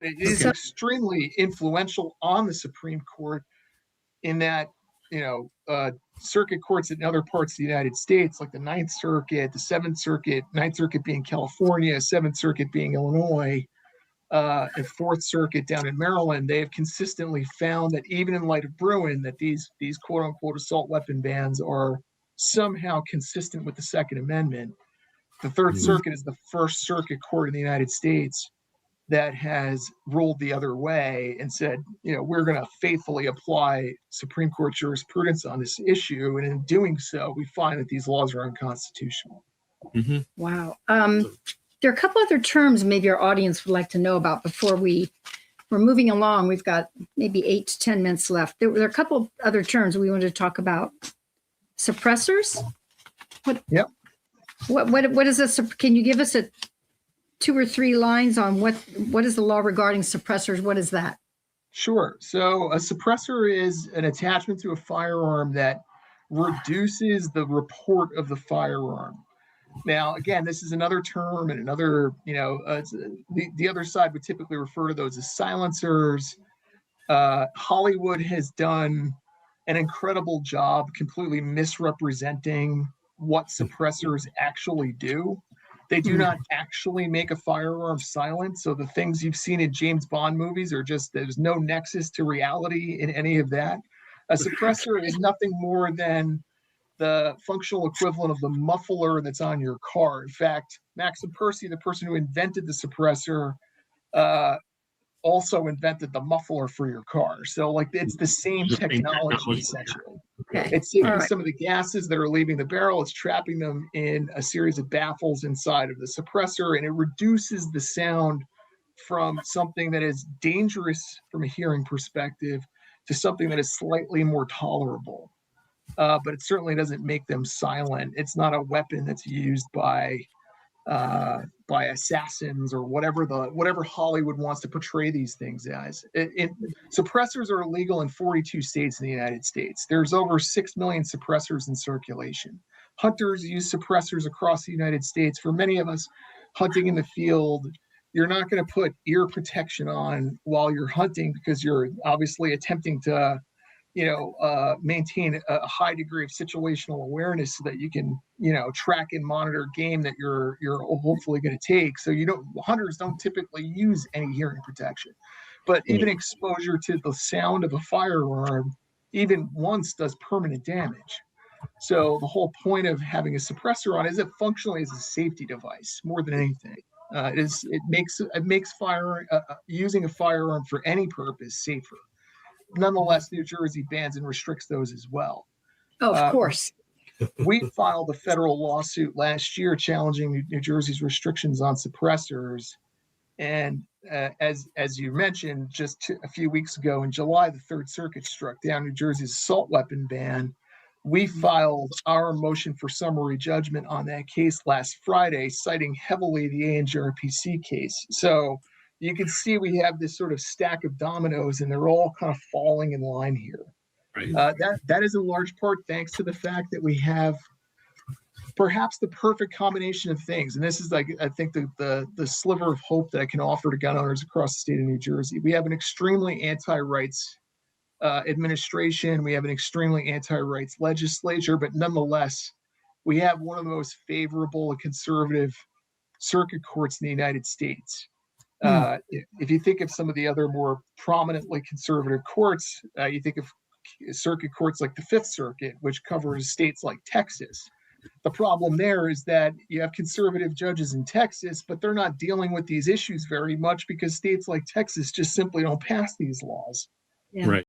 It is extremely influential on the Supreme Court in that, circuit courts in other parts of the United States, like the Ninth Circuit, the Seventh Circuit, Ninth Circuit being California, Seventh Circuit being Illinois, and Fourth Circuit down in Maryland, they have consistently found that even in light of Bruin, that these quote unquote assault weapon bans are somehow consistent with the Second Amendment. The Third Circuit is the first circuit court in the United States that has ruled the other way and said, we're going to faithfully apply Supreme Court jurisprudence on this issue. And in doing so, we find that these laws are unconstitutional. Mm-hmm. Wow. There are a couple other terms maybe our audience would like to know about before we're moving along. We've got maybe 8 to 10 minutes left. There are a couple other terms we wanted to talk about. Suppressors? Yep. What is this? Can you give us 2 or 3 lines on what is the law regarding suppressors? What is that? Sure. So a suppressor is an attachment to a firearm that reduces the report of the firearm. Now, again, this is another term and another, the other side would typically refer to those as silencers. Hollywood has done an incredible job completely misrepresenting what suppressors actually do. They do not actually make a firearm silent. So the things you've seen in James Bond movies are just, there's no nexus to reality in any of that. A suppressor is nothing more than the functional equivalent of the muffler that's on your car. In fact, Maxim Percy, the person who invented the suppressor, also invented the muffler for your car. So it's the same technology essentially. Okay. It's taking some of the gases that are leaving the barrel, it's trapping them in a series of baffles inside of the suppressor, and it reduces the sound from something that is dangerous from a hearing perspective to something that is slightly more tolerable. But it certainly doesn't make them silent. It's not a weapon that's used by assassins or whatever Hollywood wants to portray these things as. Suppressors are illegal in 42 states in the United States. There's over 6 million suppressors in circulation. Hunters use suppressors across the United States. For many of us hunting in the field, you're not going to put ear protection on while you're hunting because you're obviously attempting to maintain a high degree of situational awareness so that you can, track and monitor game that you're hopefully going to take. So hunters don't typically use any hearing protection, but even exposure to the sound of a firearm, even once, does permanent damage. So the whole point of having a suppressor on is it functionally is a safety device more than anything. It makes using a firearm for any purpose safer. Nonetheless, New Jersey bans and restricts those as well. Oh, of course. We filed a federal lawsuit last year challenging New Jersey's restrictions on suppressors. And as you mentioned, just a few weeks ago in July, the Third Circuit struck down New Jersey's assault weapon ban. We filed our motion for summary judgment on that case last Friday, citing heavily the ANJRPC case. So you can see we have this sort of stack of dominoes, and they're all kind of falling in line here. Right. That is in large part thanks to the fact that we have perhaps the perfect combination of things. And this is I think the sliver of hope that I can offer to gun owners across the state of New Jersey. We have an extremely anti-rights administration. We have an extremely anti-rights legislature, but nonetheless, we have one of the most favorable and conservative circuit courts in the United States. If you think of some of the other more prominently conservative courts, you think of circuit courts like the Fifth Circuit, which covers states like Texas. The problem there is that you have conservative judges in Texas, but they're not dealing with these issues very much because states like Texas just simply don't pass these laws. Yeah. Right.